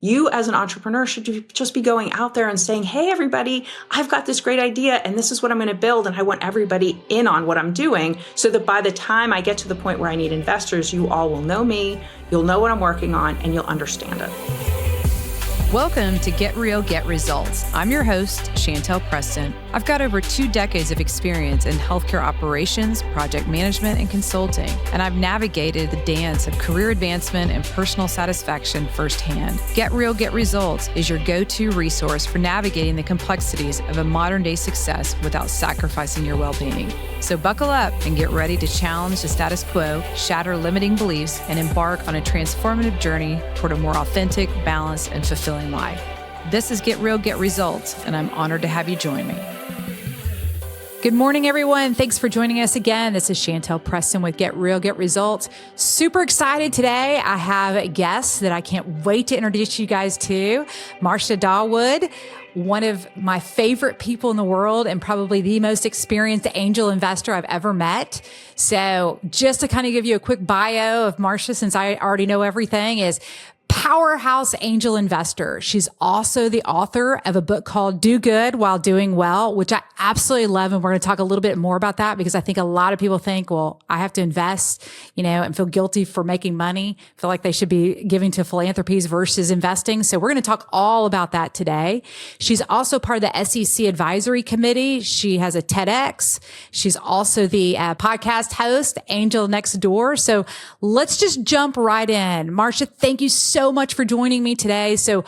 You as an entrepreneur should just be going out there and saying, hey, everybody, I've got this great idea and this is what I'm going to build. And I want everybody in on what I'm doing so that by the time I get to the point where I need investors, you all will know me, you'll know what I'm working on, and you'll understand it. Welcome to Get Real, Get Results. I'm your host, Chantell Preston. I've got over 2 decades of experience in healthcare operations, project management, and consulting, and I've navigated the dance of career advancement and personal satisfaction firsthand. Get Real, Get Results is your go-to resource for navigating the complexities of a modern-day success without sacrificing your well-being. So buckle up and get ready to challenge the status quo, shatter limiting beliefs, and embark on a transformative journey toward a more authentic, balanced, and fulfilling life. This is Get Real, Get Results, and I'm honored to have you join me. Good morning, everyone. Thanks for joining us again. This is Chantell Preston with Get Real, Get Results. Super excited today. I have a guest that I can't wait to introduce you guys to, Marcia Dawood, one of my favorite people in the world and probably the most experienced angel investor I've ever met. So just to kind of give you a quick bio of Marcia, since I already know everything, is powerhouse angel investor. She's also the author of a book called Do Good While Doing Well, which I absolutely love. And we're going to talk a little bit more about that because I think a lot of people think, well, I have to invest, and feel guilty for making money, feel like they should be giving to philanthropies versus investing. So we're going to talk all about that today. She's also part of the SEC advisory committee. She has a TEDx. She's also the podcast host, Angel Next Door. So let's just jump right in. Marcia, thank you so much for joining me today. So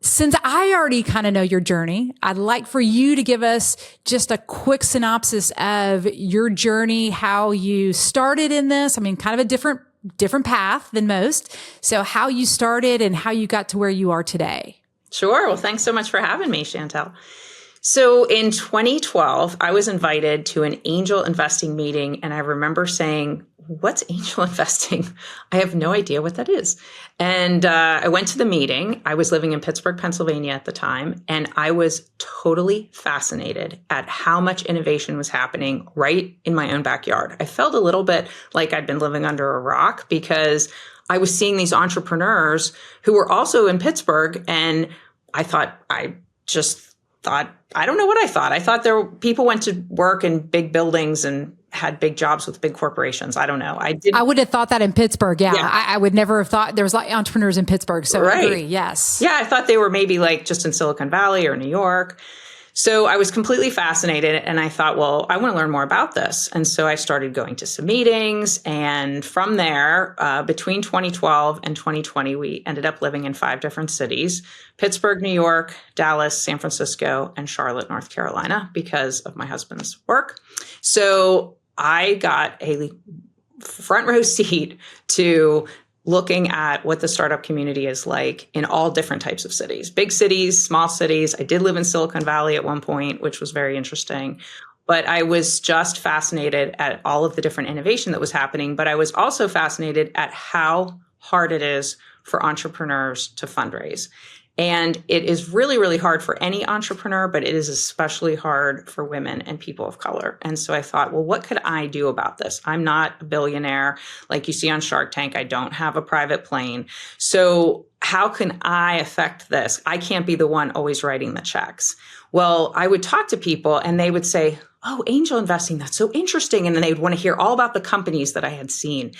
since I already kind of know your journey, I'd like for you to give us just a quick synopsis of your journey, how you started in this. I mean, kind of a different path than most. So how you started and how you got to where you are today. Sure. Well, thanks so much for having me, Chantell. So in 2012, I was invited to an angel investing meeting, and I remember saying, what's angel investing? I have no idea what that is. And I went to the meeting. I was living in Pittsburgh, Pennsylvania at the time, and I was totally fascinated at how much innovation was happening right in my own backyard. I felt a little bit like I'd been living under a rock because I was seeing these entrepreneurs who were also in Pittsburgh, and I don't know what I thought. I thought people went to work in big buildings and had big jobs with big corporations. I don't know. I would have thought that in Pittsburgh. Yeah. I would never have thought there was like entrepreneurs in Pittsburgh. So right. I agree. Yes. Yeah. I thought they were maybe like just in Silicon Valley or New York. So I was completely fascinated and I thought, well, I want to learn more about this. And so I started going to some meetings. And from there, between 2012 and 2020, we ended up living in 5 different cities: Pittsburgh, New York, Dallas, San Francisco, and Charlotte, North Carolina, because of my husband's work. So I got a front row seat to looking at what the startup community is like in all different types of cities, big cities, small cities. I did live in Silicon Valley at one point, which was very interesting. But I was just fascinated at all of the different innovation that was happening. But I was also fascinated at how hard it is for entrepreneurs to fundraise. And it is really, really hard for any entrepreneur, but it is especially hard for women and people of color. And so I thought, well, what could I do about this? I'm not a billionaire like you see on Shark Tank. I don't have a private plane. So how can I affect this? I can't be the one always writing the checks. Well, I would talk to people and they would say, oh, angel investing, that's so interesting. And then they would want to hear all about the companies that I had seen.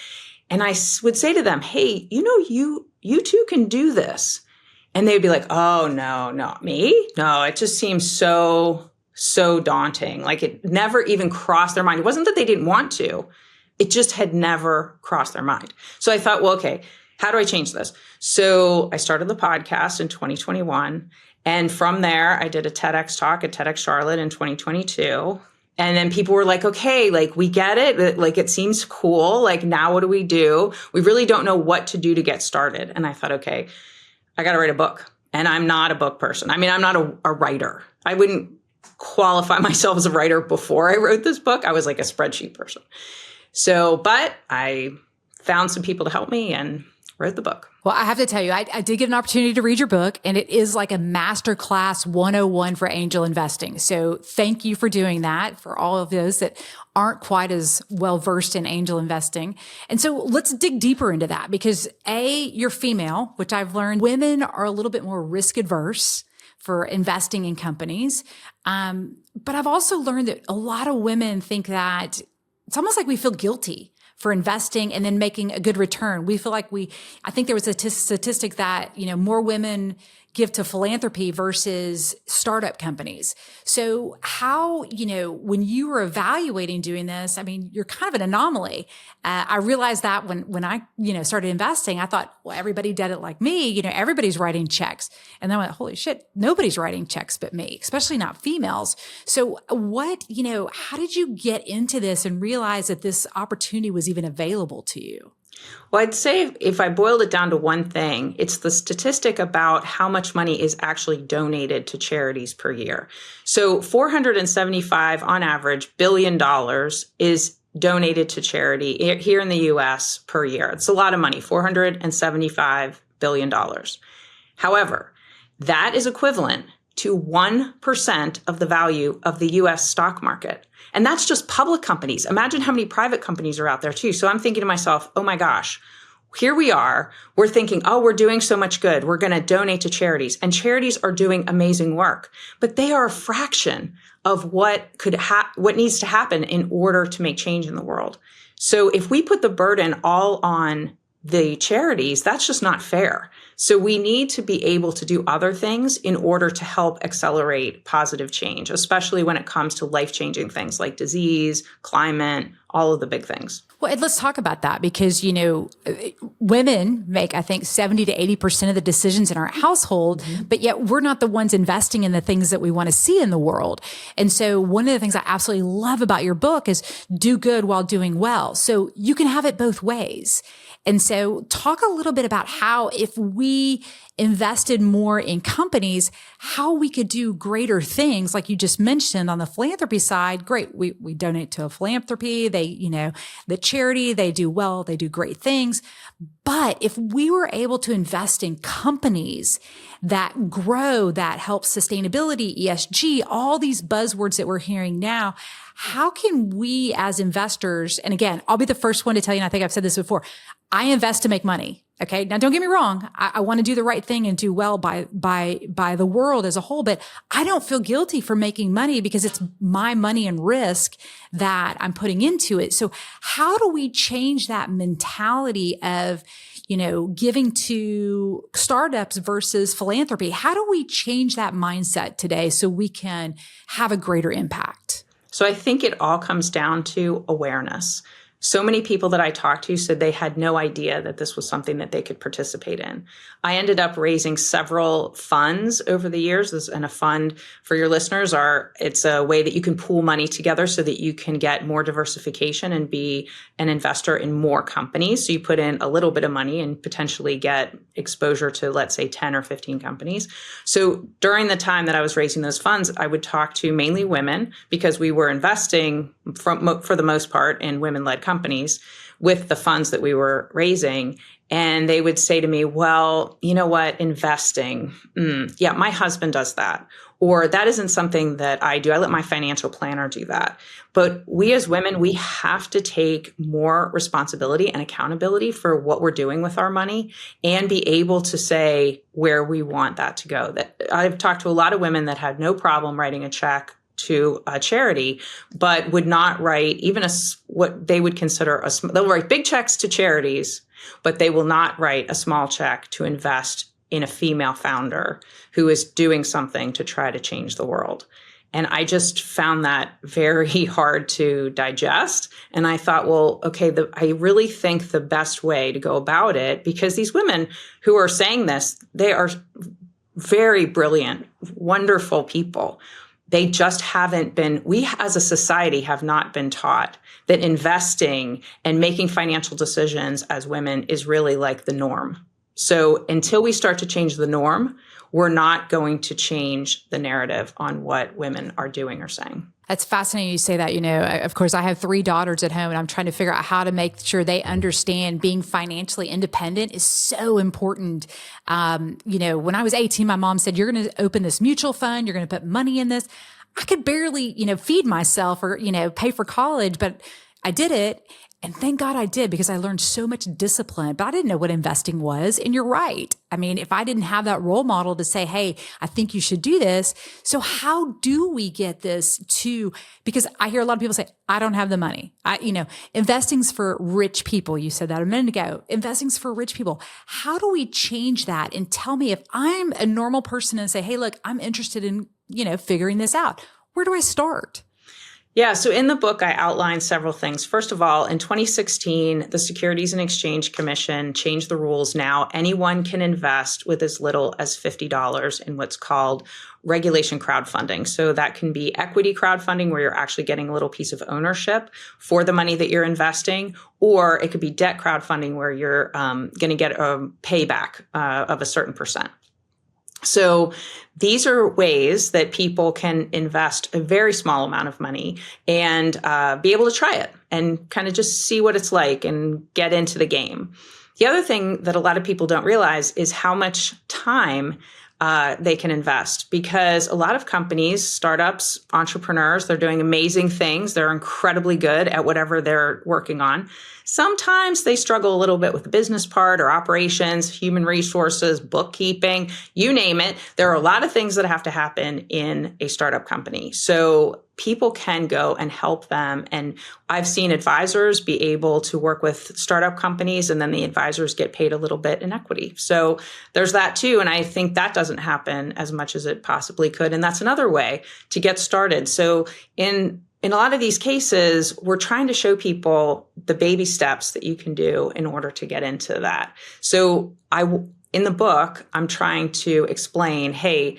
And I would say to them, hey, you too can do this. And they'd be like, oh, no, not me. No, it just seems so daunting. Like it never even crossed their mind. It wasn't that they didn't want to. It just had never crossed their mind. So I thought, well, okay, how do I change this? So I started the podcast in 2021. And from there, I did a TEDx talk at TEDx Charlotte in 2022. And then people were like, okay, like we get it. Like it seems cool. Like now what do? We really don't know what to do to get started. And I thought, okay, I got to write a book. And I'm not a book person. I mean, I'm not a writer. I wouldn't qualify myself as a writer before I wrote this book. I was like a spreadsheet person. So, but I found some people to help me and wrote the book. Well, I have to tell you, I did get an opportunity to read your book, and it is like a masterclass 101 for angel investing. So thank you for doing that for all of those that aren't quite as well versed in angel investing. And so let's dig deeper into that because you're female, which I've learned women are a little bit more risk adverse for investing in companies. But I've also learned that a lot of women think that it's almost like we feel guilty for investing and then making a good return. We feel like I think there was a statistic that, more women give to philanthropy versus startup companies. So how, when you were evaluating doing this, I mean, you're kind of an anomaly. I realized that when I, started investing, I thought, well, everybody did it like me, everybody's writing checks. And then I went, holy shit, nobody's writing checks but me, especially not females. So how did you get into this and realize that this opportunity was even available to you? Well, I'd say if I boiled it down to one thing, it's the statistic about how much money is actually donated to charities per year. So $475 on average $billion is donated to charity here in the US per year. It's a lot of money, $475 billion. However, that is equivalent to 1% of the value of the US stock market. And that's just public companies. Imagine how many private companies are out there too. So I'm thinking to myself, oh my gosh, here we are. We're thinking, oh, we're doing so much good. We're going to donate to charities. And charities are doing amazing work. But they are a fraction of what needs to happen in order to make change in the world. So if we put the burden all on the charities, that's just not fair. So we need to be able to do other things in order to help accelerate positive change, especially when it comes to life-changing things like disease, climate, all of the big things. Well, and let's talk about that because, women make, I think, 70 to 80% of the decisions in our household, but yet we're not the ones investing in the things that we want to see in the world. And so one of the things I absolutely love about your book is do good while doing well. So you can have it both ways. And so talk a little bit about how if we invested more in companies, how we could do greater things. Like you just mentioned on the philanthropy side, great. We donate to a philanthropy. They, the charity, they do well, they do great things. But if we were able to invest in companies that grow, that help sustainability, ESG, all these buzzwords that we're hearing now, how can we as investors, and again, I'll be the first one to tell you, and I think I've said this before, I invest to make money. Okay. Now don't get me wrong. I want to do the right thing and do well by the world as a whole, but I don't feel guilty for making money because it's my money and risk that I'm putting into it. So how do we change that mentality of, giving to startups versus philanthropy? How do we change that mindset today so we can have a greater impact? So I think it all comes down to awareness. So many people that I talked to said they had no idea that this was something that they could participate in. I ended up raising several funds over the years. And a fund for your listeners it's a way that you can pool money together so that you can get more diversification and be an investor in more companies. So you put in a little bit of money and potentially get exposure to, let's say, 10 or 15 companies. So during the time that I was raising those funds, I would talk to mainly women because we were investing for the most part in women-led companies with the funds that we were raising. And they would say to me, well, you know what, investing, yeah, my husband does that. Or that isn't something that I do. I let my financial planner do that. But we as women, we have to take more responsibility and accountability for what we're doing with our money and be able to say where we want that to go. That I've talked to a lot of women that had no problem writing a check to a charity, but would not write even what they would consider they'll write big checks to charities, but they will not write a small check to invest in a female founder who is doing something to try to change the world. And I just found that very hard to digest. And I thought, well, okay, I really think the best way to go about it, because these women who are saying this, they are very brilliant, wonderful people. They just we as a society have not been taught that investing and making financial decisions as women is really like the norm. So until we start to change the norm, we're not going to change the narrative on what women are doing or saying. That's fascinating you say that. Of course, I have 3 daughters at home, and I'm trying to figure out how to make sure they understand being financially independent is so important. When I was 18, my mom said, "You're going to open this mutual fund. You're going to put money in this." I could barely, feed myself or, pay for college, but I did it. And thank God I did, because I learned so much discipline, but I didn't know what investing was. And you're right. I mean, if I didn't have that role model to say, hey, I think you should do this. So how do we get this because I hear a lot of people say, I don't have the money. Investing's for rich people. You said that a minute ago. Investing's for rich people. How do we change that? And tell me, if I'm a normal person and say, hey, look, I'm interested in, figuring this out. Where do I start? Yeah, so in the book, I outlined several things. First of all, in 2016, the Securities and Exchange Commission changed the rules. Now, anyone can invest with as little as $50 in what's called regulation crowdfunding. So that can be equity crowdfunding, where you're actually getting a little piece of ownership for the money that you're investing, or it could be debt crowdfunding, where you're going to get a payback of a certain percent. So these are ways that people can invest a very small amount of money and be able to try it and kind of just see what it's like and get into the game. The other thing that a lot of people don't realize is how much time they can invest, because a lot of companies, startups, entrepreneurs, they're doing amazing things. They're incredibly good at whatever they're working on. Sometimes they struggle a little bit with the business part or operations, human resources, bookkeeping, you name it. There are a lot of things that have to happen in a startup company. So people can go and help them. And I've seen advisors be able to work with startup companies, and then the advisors get paid a little bit in equity. So there's that too. And I think that doesn't happen as much as it possibly could. And that's another way to get started. So in a lot of these cases, we're trying to show people the baby steps that you can do in order to get into that. So in the book, I'm trying to explain, hey,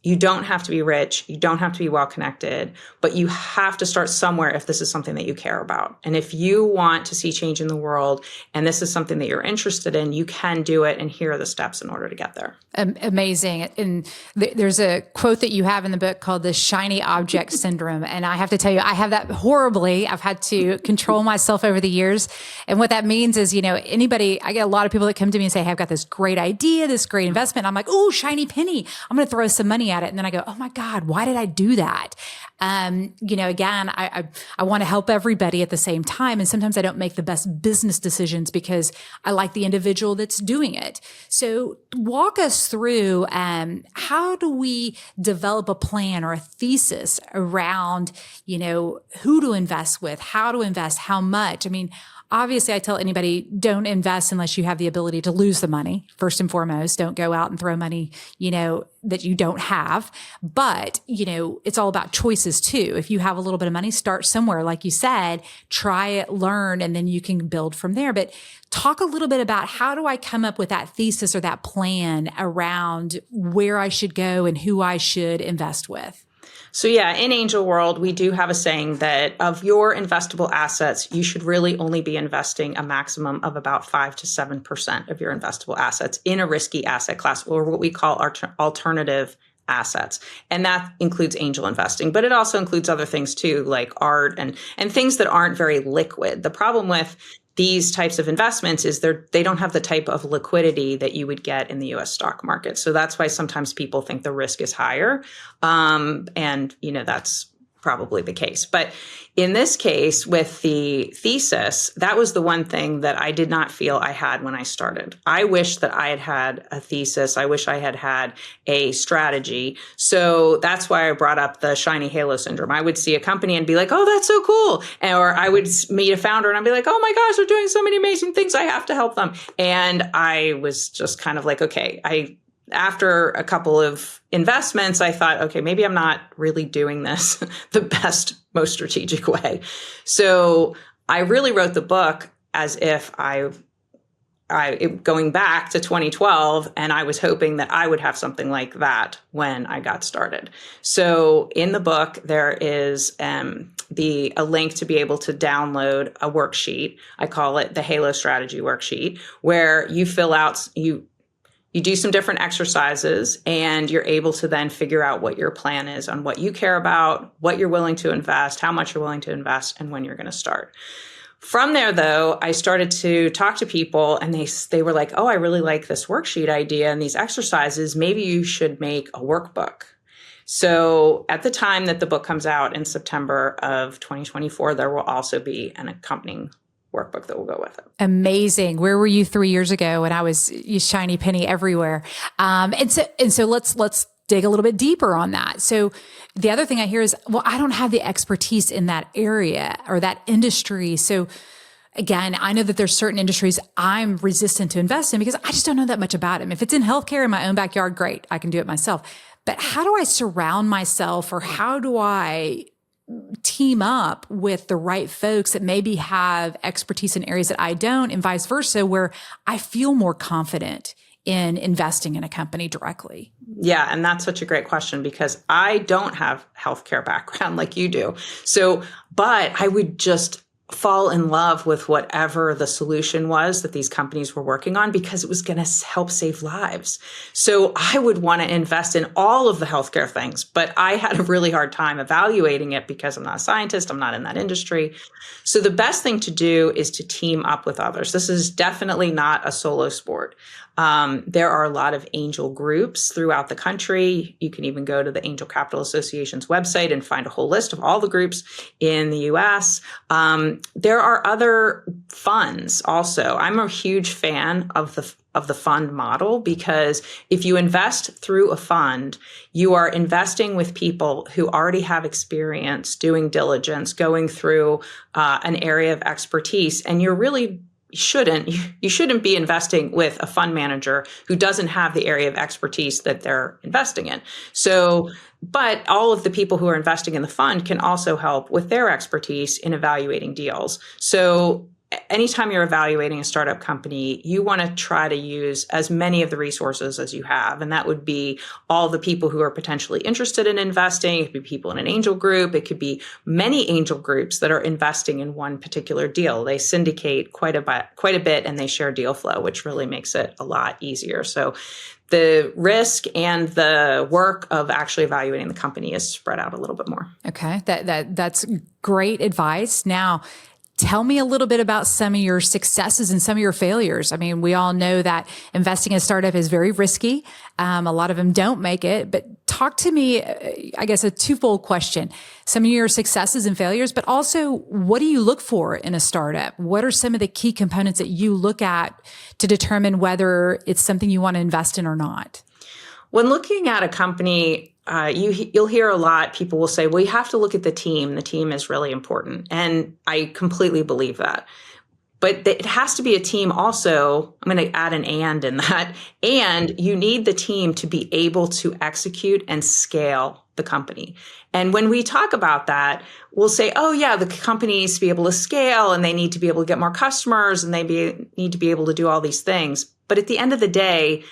you don't have to be rich. You don't have to be well-connected, but you have to start somewhere if this is something that you care about. And if you want to see change in the world, and this is something that you're interested in, you can do it. And here are the steps in order to get there. Amazing. And there's a quote that you have in the book called the shiny object syndrome. And I have to tell you, I have that horribly. I've had to control myself over the years. And what that means is, I get a lot of people that come to me and say, hey, I've got this great idea, this great investment. I'm like, oh, shiny penny. I'm going to throw some money at it. And then I go, oh my God, why did I do that? Again, I want to help everybody at the same time. And sometimes I don't make the best business decisions because I like the individual that's doing it. So walk us through, how do we develop a plan or a thesis around, who to invest with, how to invest, how much? I mean, obviously, I tell anybody, don't invest unless you have the ability to lose the money. First and foremost, don't go out and throw money, that you don't have. But, it's all about choices too. If you have a little bit of money, start somewhere. Like you said, try it, learn, and then you can build from there. But talk a little bit about, how do I come up with that thesis or that plan around where I should go and who I should invest with? So yeah, in Angel World, we do have a saying that of your investable assets, you should really only be investing a maximum of about 5 to 7% of your investable assets in a risky asset class, or what we call alternative assets. And that includes angel investing, but it also includes other things too, like art and things that aren't very liquid. The problem with these types of investments is they don't have the type of liquidity that you would get in the US stock market. So that's why sometimes people think the risk is higher. And that's probably the case. But in this case, with the thesis, that was the one thing that I did not feel I had when I started. I wish that I had had a thesis. I wish I had had a strategy. So that's why I brought up the shiny halo syndrome. I would see a company and be like, oh, that's so cool. Or I would meet a founder and I'd be like, oh my gosh, they're doing so many amazing things. I have to help them. And I was just kind of like, okay, after a couple of investments, I thought, okay, maybe I'm not really doing this the best, most strategic way. So I really wrote the book as if going back to 2012, and I was hoping that I would have something like that when I got started. So in the book, there is a link to be able to download a worksheet. I call it the Halo Strategy Worksheet, where you fill out, you do some different exercises, and you're able to then figure out what your plan is on what you care about, what you're willing to invest, how much you're willing to invest, and when you're going to start. From there, though, I started to talk to people, and they were like, oh, I really like this worksheet idea and these exercises. Maybe you should make a workbook. So at the time that the book comes out in September of 2024, there will also be an accompanying workbook that will go with it. Amazing. Where were you 3 years ago when I was shiny penny everywhere? And so let's dig a little bit deeper on that. So the other thing I hear is, well, I don't have the expertise in that area or that industry. So again, I know that there's certain industries I'm resistant to invest in because I just don't know that much about them. If it's in healthcare in my own backyard, great, I can do it myself. But how do I surround myself, or how do I team up with the right folks that maybe have expertise in areas that I don't, and vice versa, where I feel more confident in investing in a company directly? Yeah, and that's such a great question, because I don't have healthcare background like you do. So, but I would just fall in love with whatever the solution was that these companies were working on, because it was going to help save lives. So I would want to invest in all of the healthcare things, but I had a really hard time evaluating it because I'm not a scientist. I'm not in that industry. So the best thing to do is to team up with others. This is definitely not a solo sport. There are a lot of angel groups throughout the country. You can even go to the Angel Capital Association's website and find a whole list of all the groups in the US. There are other funds also. I'm a huge fan of the fund model, because if you invest through a fund, you are investing with people who already have experience doing diligence, going through an area of expertise, and you shouldn't be investing with a fund manager who doesn't have the area of expertise that they're investing in. So, but all of the people who are investing in the fund can also help with their expertise in evaluating deals. So anytime you're evaluating a startup company, you want to try to use as many of the resources as you have. And that would be all the people who are potentially interested in investing. It could be people in an angel group. It could be many angel groups that are investing in one particular deal. They syndicate quite a bit, and they share deal flow, which really makes it a lot easier. So the risk and the work of actually evaluating the company is spread out a little bit more. Okay. That's great advice. Now, tell me a little bit about some of your successes and some of your failures. I mean, we all know that investing in a startup is very risky. A lot of them don't make it, but talk to me, I guess, a twofold question. Some of your successes and failures, but also what do you look for in a startup? What are some of the key components that you look at to determine whether it's something you want to invest in or not? When looking at a company, you'll hear a lot. People will say, well, you have to look at the team. The team is really important. And I completely believe that. But it has to be a team also. I'm going to add an and in that. And you need the team to be able to execute and scale the company. And when we talk about that, we'll say, oh, yeah, the company needs to be able to scale, and they need to be able to get more customers, and they need to be able to do all these things. But at the end of the day,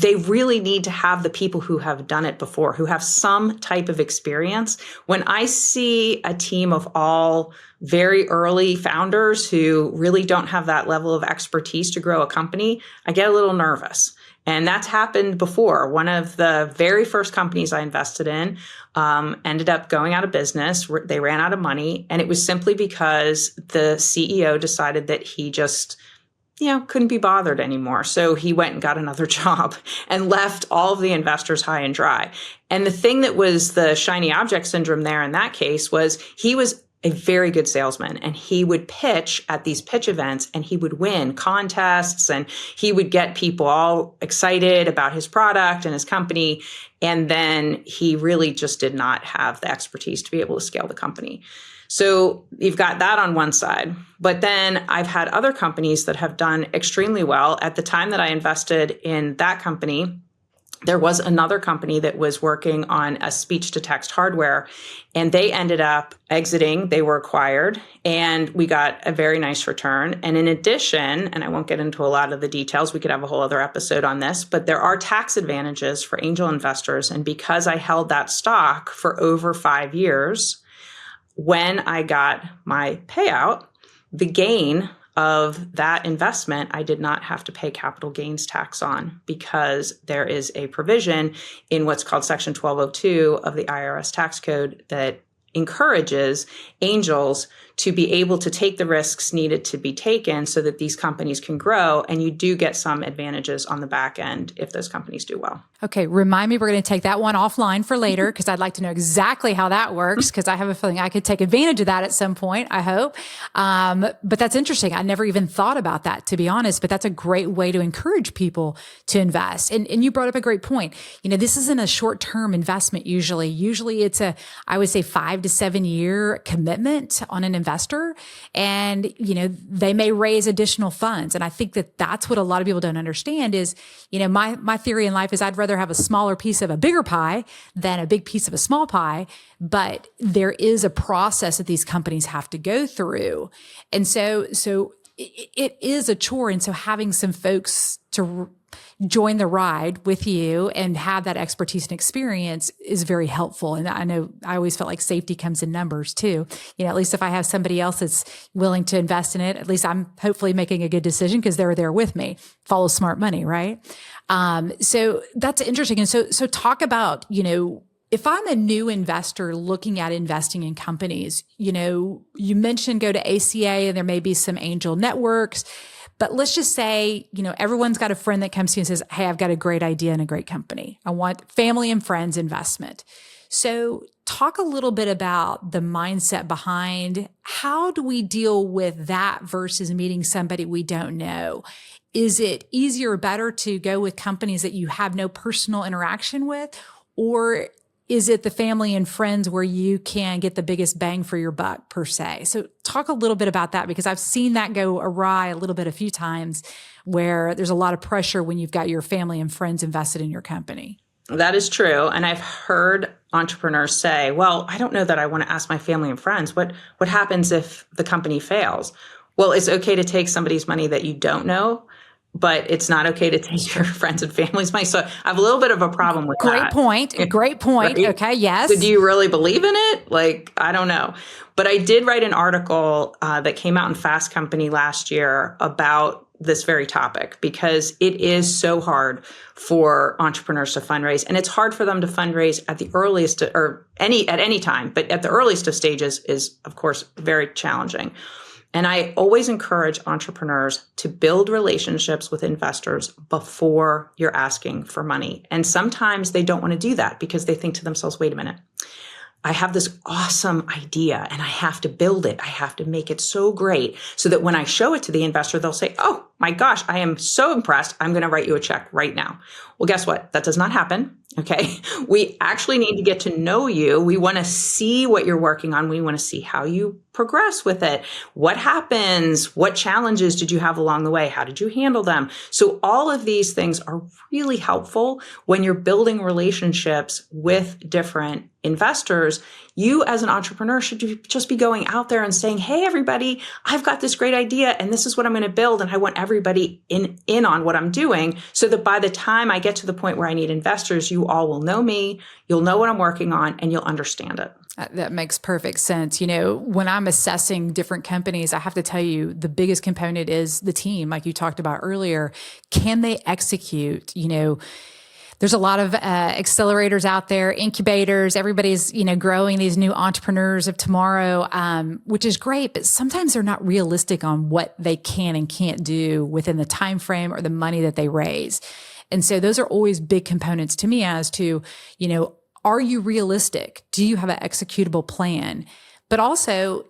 they really need to have the people who have done it before, who have some type of experience. When I see a team of all very early founders who really don't have that level of expertise to grow a company, I get a little nervous. And that's happened before. One of the very first companies I invested in ended up going out of business. They ran out of money. And it was simply because the CEO decided that he just couldn't be bothered anymore. So he went and got another job and left all of the investors high and dry. And the thing that was the shiny object syndrome there in that case was he was a very good salesman, and he would pitch at these pitch events, and he would win contests, and he would get people all excited about his product and his company. And then he really just did not have the expertise to be able to scale the company. So you've got that on one side. But then I've had other companies that have done extremely well. At the time that I invested in that company, there was another company that was working on a speech-to-text hardware, and they ended up exiting. They were acquired, and we got a very nice return. And in addition, and I won't get into a lot of the details, we could have a whole other episode on this, but there are tax advantages for angel investors. And because I held that stock for over 5 years, when I got my payout, the gain of that investment, I did not have to pay capital gains tax on, because there is a provision in what's called Section 1202 of the IRS tax code that encourages angels to be able to take the risks needed to be taken so that these companies can grow. And you do get some advantages on the back end if those companies do well. Okay, remind me, we're going to take that one offline for later, because I'd like to know exactly how that works, because I have a feeling I could take advantage of that at some point, I hope. But that's interesting. I never even thought about that, to be honest, but that's a great way to encourage people to invest. And you brought up a great point. This isn't a short-term investment usually. Usually it's I would say 5 to 7 year commitment on an investor. And, they may raise additional funds. And I think that that's what a lot of people don't understand is, my theory in life is I'd rather have a smaller piece of a bigger pie than a big piece of a small pie. But there is a process that these companies have to go through. And so it is a chore. And so having some folks to join the ride with you and have that expertise and experience is very helpful. And I know I always felt like safety comes in numbers too. At least if I have somebody else that's willing to invest in it, at least I'm hopefully making a good decision because they're there with me. Follow smart money, right? So that's interesting. And so talk about, if I'm a new investor looking at investing in companies, you mentioned go to ACA and there may be some angel networks. But let's just say, everyone's got a friend that comes to you and says, hey, I've got a great idea and a great company. I want family and friends investment. So talk a little bit about the mindset behind how do we deal with that versus meeting somebody we don't know? Is it easier or better to go with companies that you have no personal interaction with? Or is it the family and friends where you can get the biggest bang for your buck per se? So talk a little bit about that, because I've seen that go awry a little bit a few times where there's a lot of pressure when you've got your family and friends invested in your company. That is true. And I've heard entrepreneurs say, well, I don't know that I want to ask my family and friends. What happens if the company fails? Well, it's okay to take somebody's money that you don't know, but it's not okay to take your friends and family's money. So I have a little bit of a problem with that. Great point. Right? Okay, yes. So do you really believe in it? I don't know. But I did write an article that came out in Fast Company last year about this very topic, because it is so hard for entrepreneurs to fundraise. And it's hard for them to fundraise at the earliest at any time, but at the earliest of stages is, of course, very challenging. And I always encourage entrepreneurs to build relationships with investors before you're asking for money. And sometimes they don't want to do that because they think to themselves, wait a minute, I have this awesome idea and I have to build it. I have to make it so great so that when I show it to the investor, they'll say, oh my gosh, I am so impressed. I'm going to write you a check right now. Well, guess what? That does not happen. Okay. We actually need to get to know you. We want to see what you're working on. We want to see how you progress with it. What happens? What challenges did you have along the way? How did you handle them? So all of these things are really helpful when you're building relationships with different investors. You as an entrepreneur should just be going out there and saying, hey, everybody, I've got this great idea and this is what I'm going to build. And I want everybody in on what I'm doing so that by the time I get to the point where I need investors, you all will know me, you'll know what I'm working on, and you'll understand it. That makes perfect sense. When I'm assessing different companies, I have to tell you the biggest component is the team, like you talked about earlier. Can they execute? There's a lot of accelerators out there, incubators. Everybody's, growing these new entrepreneurs of tomorrow, which is great. But sometimes they're not realistic on what they can and can't do within the time frame or the money that they raise. And so those are always big components to me as to, are you realistic? Do you have an executable plan? But also,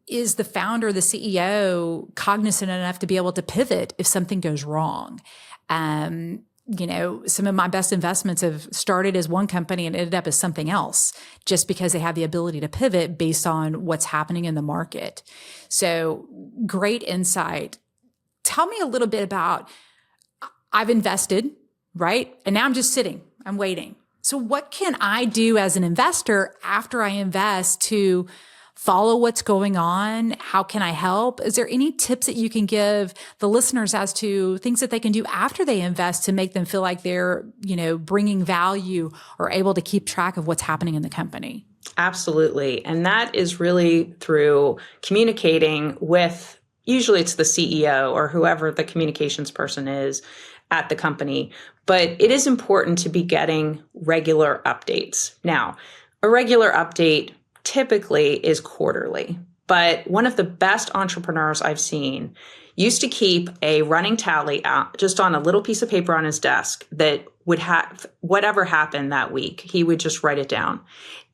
is the founder, the CEO, cognizant enough to be able to pivot if something goes wrong? Some of my best investments have started as one company and ended up as something else just because they have the ability to pivot based on what's happening in the market. So great insight. Tell me a little bit about, I've invested, right? And now I'm just sitting, I'm waiting. So what can I do as an investor after I invest to follow what's going on? How can I help? Is there any tips that you can give the listeners as to things that they can do after they invest to make them feel like they're, bringing value or able to keep track of what's happening in the company? Absolutely. And that is really through communicating with usually it's the CEO or whoever the communications person is at the company. But it is important to be getting regular updates. Now, a regular update typically is quarterly, but one of the best entrepreneurs I've seen used to keep a running tally out just on a little piece of paper on his desk that would have whatever happened that week. He would just write it down.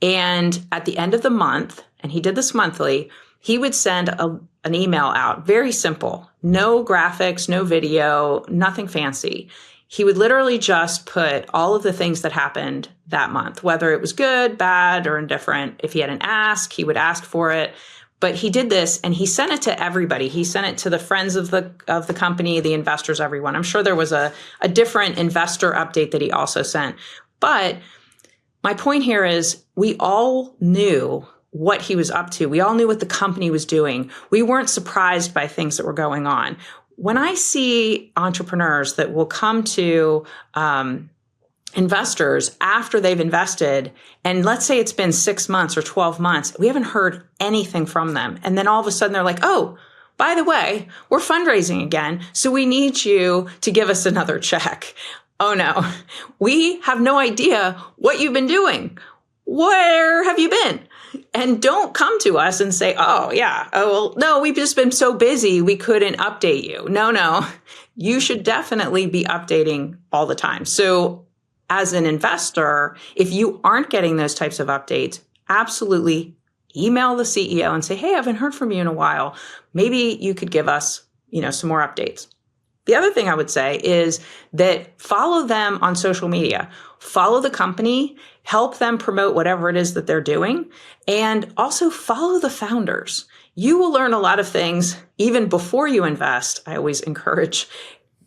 And at the end of the month, and he did this monthly, he would send an email out, very simple, no graphics, no video, nothing fancy. He would literally just put all of the things that happened that month, whether it was good, bad, or indifferent. If he had an ask, he would ask for it. But he did this and he sent it to everybody. He sent it to the friends of the company, the investors, everyone. I'm sure there was a different investor update that he also sent. But my point here is we all knew what he was up to. We all knew what the company was doing. We weren't surprised by things that were going on. When I see entrepreneurs that will come to investors after they've invested, and let's say it's been 6 months or 12 months, we haven't heard anything from them. And then all of a sudden they're like, oh, by the way, we're fundraising again, so we need you to give us another check. Oh no, we have no idea what you've been doing. Where have you been? And don't come to us and say, oh yeah, oh well, no, we've just been so busy we couldn't update you. No, you should definitely be updating all the time. So as an investor, if you aren't getting those types of updates, absolutely email the CEO and say, hey, I haven't heard from you in a while. Maybe you could give us, some more updates. The other thing I would say is that follow them on social media, follow the company, help them promote whatever it is that they're doing, and also follow the founders. You will learn a lot of things even before you invest. I always encourage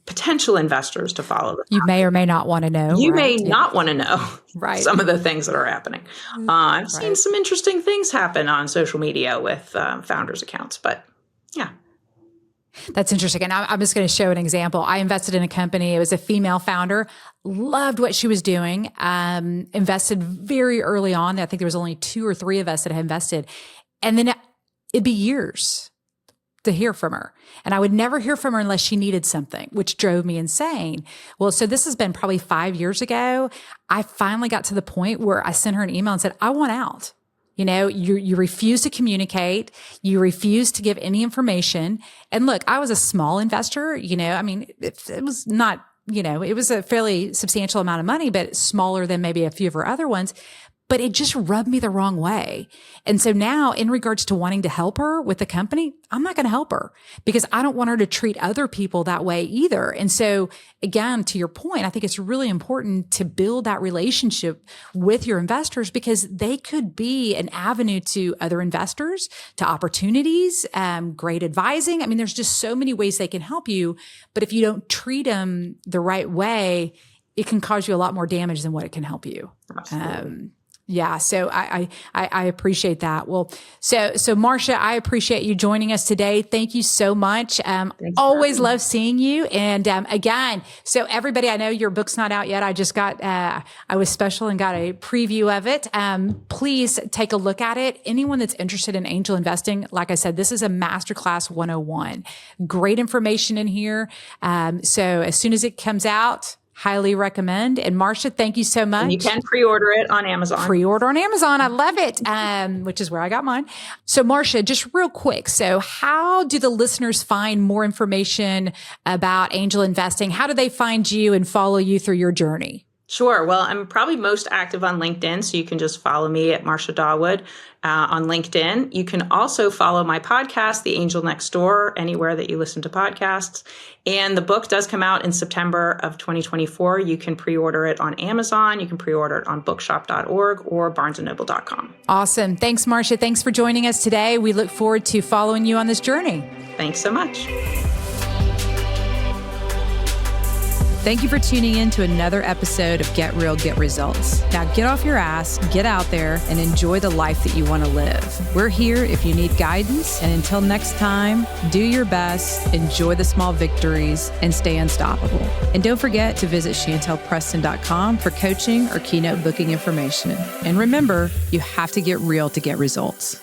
potential investors to follow them. You may or may not want to know. You may not want to know some of the things that are happening. I've seen some interesting things happen on social media with founders' accounts, but yeah. That's interesting. And I'm just going to show an example. I invested in a company. It was a female founder, loved what she was doing, invested very early on. I think there was only 2 or 3 of us that had invested. And then it'd be years to hear from her. And I would never hear from her unless she needed something, which drove me insane. Well, so this has been probably 5 years ago. I finally got to the point where I sent her an email and said, I want out. You refuse to communicate. You refuse to give any information. And look, I was a small investor, it was not, it was a fairly substantial amount of money, but smaller than maybe a few of her other ones. But it just rubbed me the wrong way. And so now in regards to wanting to help her with the company, I'm not going to help her because I don't want her to treat other people that way either. And so again, to your point, I think it's really important to build that relationship with your investors because they could be an avenue to other investors, to opportunities, great advising. I mean, there's just so many ways they can help you. But if you don't treat them the right way, it can cause you a lot more damage than what it can help you. Yeah. So I appreciate that. Well, so Marcia, I appreciate you joining us today. Thank you so much. Always love seeing you. And, again, so everybody, I know your book's not out yet. I just got, I was special and got a preview of it. Please take a look at it. Anyone that's interested in angel investing, like I said, this is a masterclass 101. Great information in here. So as soon as it comes out, highly recommend. And Marcia, thank you so much. And you can pre-order it on Amazon. Pre-order on Amazon. I love it. Which is where I got mine. So Marcia, just real quick. So how do the listeners find more information about angel investing? How do they find you and follow you through your journey? Sure. Well, I'm probably most active on LinkedIn, so you can just follow me at Marcia Dawood on LinkedIn. You can also follow my podcast, The Angel Next Door, anywhere that you listen to podcasts. And the book does come out in September of 2024. You can pre-order it on Amazon. You can pre-order it on bookshop.org or barnesandnoble.com. Awesome. Thanks, Marcia. Thanks for joining us today. We look forward to following you on this journey. Thanks so much. Thank you for tuning in to another episode of Get Real, Get Results. Now get off your ass, get out there, and enjoy the life that you want to live. We're here if you need guidance. And until next time, do your best, enjoy the small victories, and stay unstoppable. And don't forget to visit chantellpreston.com for coaching or keynote booking information. And remember, you have to get real to get results.